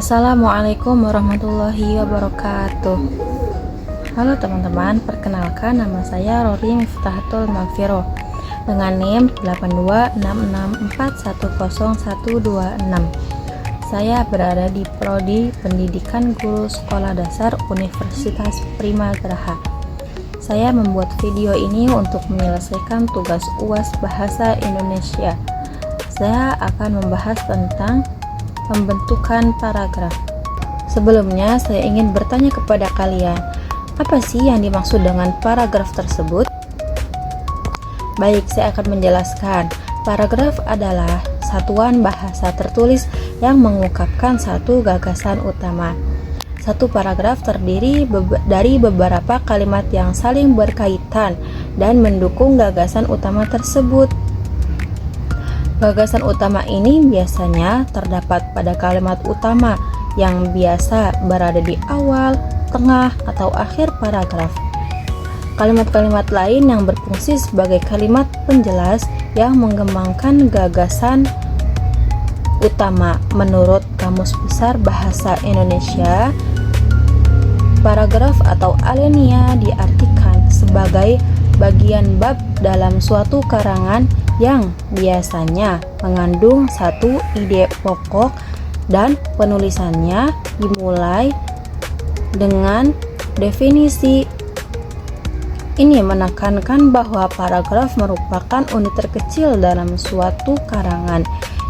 Assalamualaikum warahmatullahi wabarakatuh. Halo teman-teman, perkenalkan nama saya Rory Miftahatul Magfiro dengan NIM 8266410126. Saya berada di Prodi Pendidikan Guru Sekolah Dasar Universitas Primagraha. Saya membuat video ini untuk menyelesaikan tugas UAS Bahasa Indonesia. Saya akan membahas tentang pembentukan paragraf. Sebelumnya, saya ingin bertanya kepada kalian, apa sih yang dimaksud dengan paragraf tersebut? Baik, saya akan menjelaskan. Paragraf adalah satuan bahasa tertulis yang mengungkapkan satu gagasan utama. Satu paragraf terdiri dari beberapa kalimat yang saling berkaitan dan mendukung gagasan utama tersebut. Gagasan utama ini biasanya terdapat pada kalimat utama yang biasa berada di awal, tengah, atau akhir paragraf. Kalimat-kalimat lain yang berfungsi sebagai kalimat penjelas yang mengembangkan gagasan utama. Menurut Kamus Besar Bahasa Indonesia, paragraf atau alinea diartikan sebagai bagian bab dalam suatu karangan yang biasanya mengandung satu ide pokok dan penulisannya dimulai dengan definisi. Ini menekankan bahwa paragraf merupakan unit terkecil dalam suatu karangan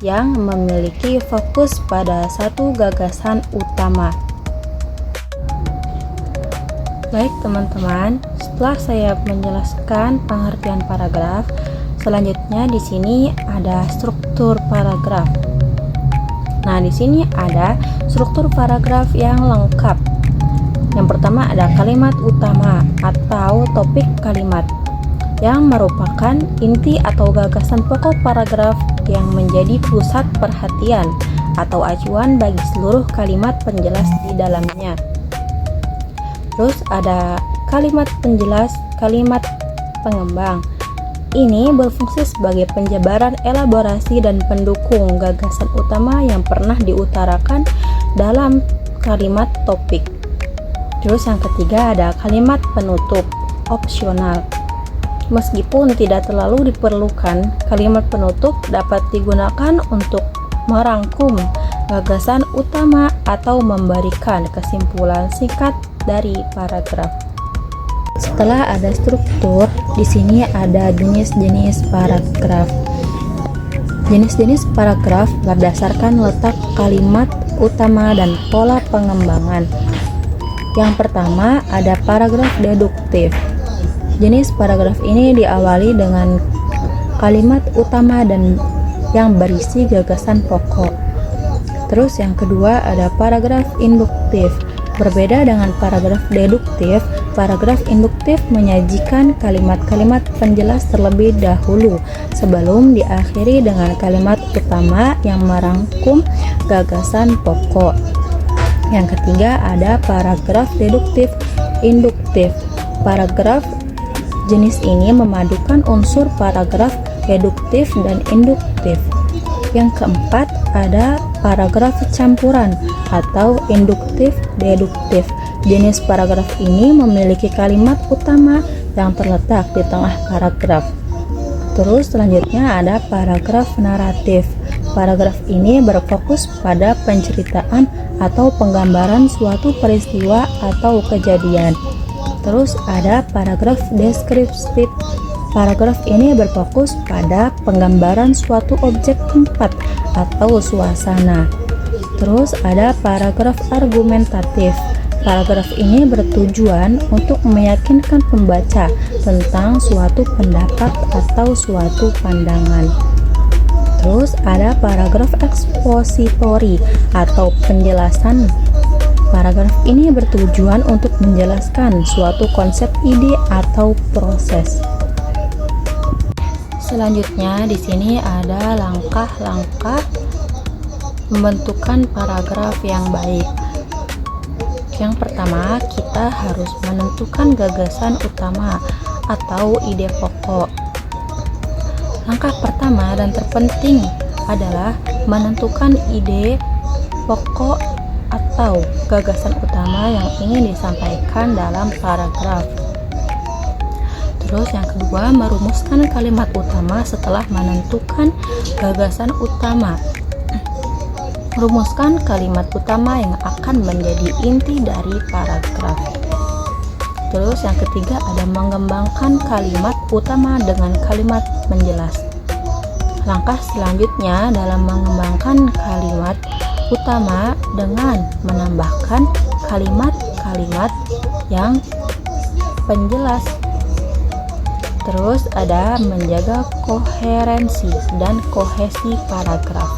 yang memiliki fokus pada satu gagasan utama. Baik teman-teman, setelah saya menjelaskan pengertian paragraf, selanjutnya di sini ada struktur paragraf. Nah, di sini ada struktur paragraf yang lengkap. Yang pertama ada kalimat utama atau topik kalimat yang merupakan inti atau gagasan pokok paragraf yang menjadi pusat perhatian atau acuan bagi seluruh kalimat penjelas di dalamnya. Terus ada kalimat penjelas, kalimat pengembang. Ini berfungsi sebagai penjabaran, elaborasi, dan pendukung gagasan utama yang pernah diutarakan dalam kalimat topik. Terus yang ketiga ada kalimat penutup, opsional. Meskipun tidak terlalu diperlukan, kalimat penutup dapat digunakan untuk merangkum gagasan utama atau memberikan kesimpulan singkat dari paragraf. Setelah ada struktur, di sini ada jenis-jenis paragraf. Jenis-jenis paragraf berdasarkan letak kalimat utama dan pola pengembangan. Yang pertama ada paragraf deduktif. Jenis paragraf ini diawali dengan kalimat utama dan yang berisi gagasan pokok. Terus yang kedua ada paragraf induktif. Berbeda dengan paragraf deduktif, paragraf induktif menyajikan kalimat-kalimat penjelas terlebih dahulu sebelum diakhiri dengan kalimat utama yang merangkum gagasan pokok. Yang ketiga ada paragraf deduktif induktif. Paragraf jenis ini memadukan unsur paragraf deduktif dan induktif. Yang keempat ada paragraf campuran atau induktif deduktif. Jenis paragraf ini memiliki kalimat utama yang terletak di tengah paragraf. Terus selanjutnya ada paragraf naratif. Paragraf ini berfokus pada penceritaan atau penggambaran suatu peristiwa atau kejadian. Terus ada paragraf deskriptif. Paragraf ini berfokus pada penggambaran suatu objek, tempat, atau suasana. Terus ada paragraf argumentatif. Paragraf ini bertujuan untuk meyakinkan pembaca tentang suatu pendapat atau suatu pandangan. Terus ada paragraf ekspositori atau penjelasan. Paragraf ini bertujuan untuk menjelaskan suatu konsep, ide, atau proses. Selanjutnya di sini ada langkah-langkah pembentukan paragraf yang baik. Yang pertama, kita harus menentukan gagasan utama atau ide pokok. Langkah pertama dan terpenting adalah menentukan ide pokok atau gagasan utama yang ingin disampaikan dalam paragraf. Terus yang kedua, merumuskan kalimat utama setelah menentukan gagasan utama. Rumuskan kalimat utama yang akan menjadi inti dari paragraf. Terus yang ketiga ada mengembangkan kalimat utama dengan kalimat menjelas. Langkah selanjutnya dalam mengembangkan kalimat utama dengan menambahkan kalimat-kalimat yang penjelas. Terus ada menjaga koherensi dan kohesi paragraf.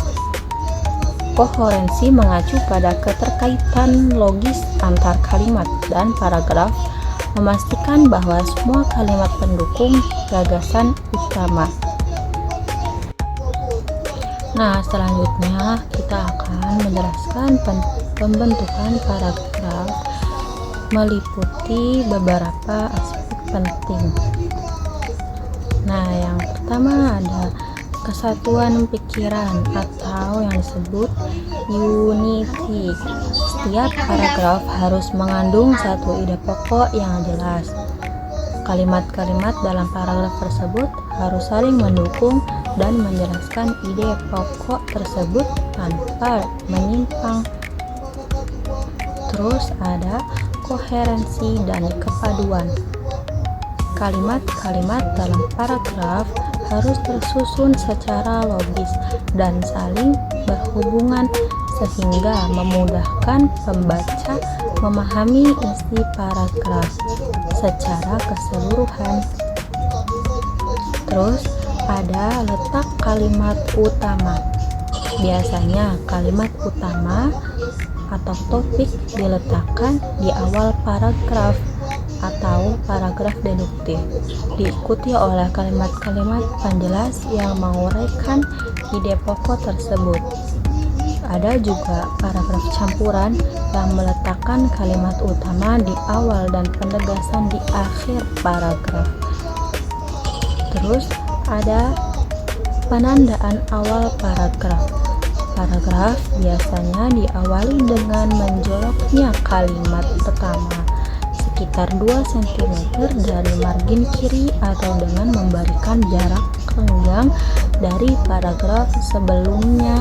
Koherensi mengacu pada keterkaitan logis antar kalimat dan paragraf, memastikan bahwa semua kalimat pendukung gagasan utama. Nah, selanjutnya kita akan menjelaskan pembentukan paragraf meliputi beberapa aspek penting. Nah, yang pertama ada kesatuan pikiran atau yang disebut unity. Setiap paragraf harus mengandung satu ide pokok yang jelas. Kalimat-kalimat dalam paragraf tersebut harus saling mendukung dan menjelaskan ide pokok tersebut tanpa menyimpang. Terus ada koherensi dan kepaduan. Kalimat-kalimat dalam paragraf harus tersusun secara logis dan saling berhubungan sehingga memudahkan pembaca memahami isi paragraf secara keseluruhan. Terus ada letak kalimat utama. Biasanya kalimat utama atau topik diletakkan di awal paragraf atau paragraf deduktif, diikuti oleh kalimat-kalimat penjelas yang menguraikan ide pokok tersebut. Ada juga paragraf campuran yang meletakkan kalimat utama di awal dan penegasan di akhir paragraf. Terus ada penandaan awal paragraf. Paragraf biasanya diawali dengan menjoloknya kalimat pertama sekitar 2 cm dari margin kiri atau dengan memberikan jarak renggang dari paragraf sebelumnya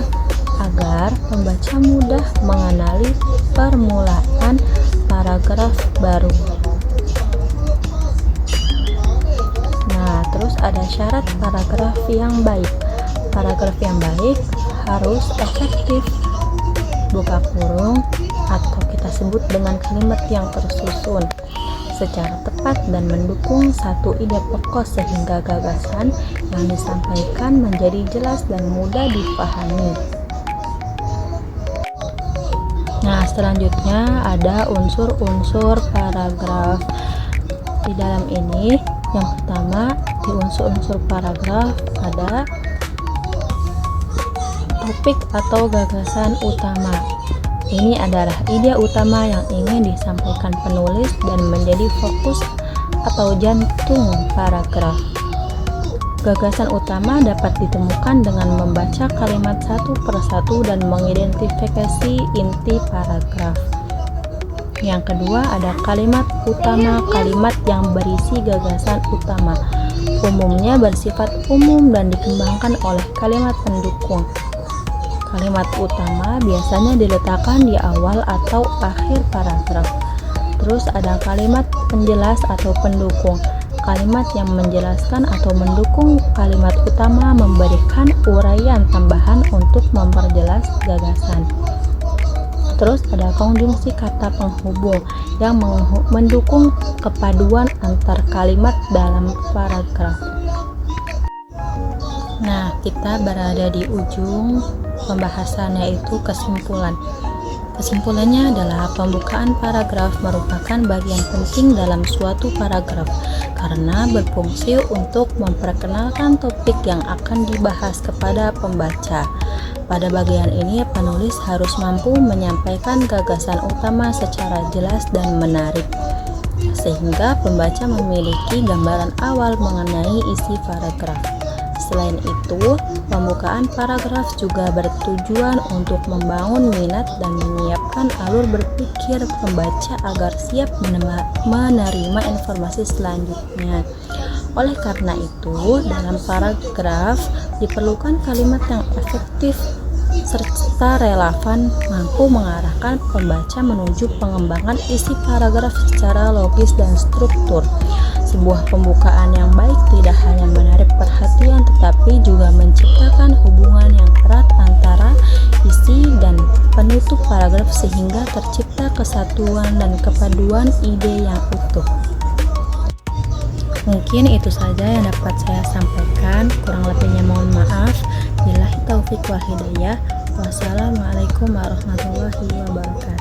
agar pembaca mudah mengenali permulaan paragraf baru. Nah, terus ada syarat paragraf yang baik. Paragraf yang baik harus efektif, buka kurung, atau kita sebut dengan kalimat yang tersusun secara tepat dan mendukung satu ide pokok sehingga gagasan yang disampaikan menjadi jelas dan mudah dipahami. Nah, selanjutnya ada unsur-unsur paragraf. Di dalam ini, yang pertama di unsur-unsur paragraf ada topik atau gagasan utama. Ini adalah ide utama yang ingin disampaikan penulis dan menjadi fokus atau jantung paragraf. Gagasan utama dapat ditemukan dengan membaca kalimat satu persatu dan mengidentifikasi inti paragraf. Yang kedua ada kalimat utama, kalimat yang berisi gagasan utama. Umumnya bersifat umum dan dikembangkan oleh kalimat pendukung. Kalimat utama biasanya diletakkan di awal atau akhir paragraf. Terus ada kalimat penjelas atau pendukung. Kalimat yang menjelaskan atau mendukung kalimat utama memberikan uraian tambahan untuk memperjelas gagasan. Terus ada konjungsi kata penghubung yang mendukung kepaduan antar kalimat dalam paragraf. Nah, kita berada di ujung pembahasannya, yaitu kesimpulan. Kesimpulannya adalah pembukaan paragraf merupakan bagian penting dalam suatu paragraf karena berfungsi untuk memperkenalkan topik yang akan dibahas kepada pembaca. Pada bagian ini, penulis harus mampu menyampaikan gagasan utama secara jelas dan menarik, sehingga pembaca memiliki gambaran awal mengenai isi paragraf. Selain itu, pembukaan paragraf juga bertujuan untuk membangun minat dan menyiapkan alur berpikir pembaca agar siap menerima informasi selanjutnya. Oleh karena itu, dalam paragraf diperlukan kalimat yang efektif serta relevan, mampu mengarahkan pembaca menuju pengembangan isi paragraf secara logis dan struktur. Sebuah pembukaan yang baik tidak hanya menarik perhatian tetapi juga menciptakan hubungan yang erat antara isi dan penutup paragraf sehingga tercipta kesatuan dan kepaduan ide yang utuh. Mungkin itu saja yang dapat saya sampaikan, kurang lebihnya mohon maaf. Billahi taufiq wal hidayah. Wassalamualaikum warahmatullahi wabarakatuh.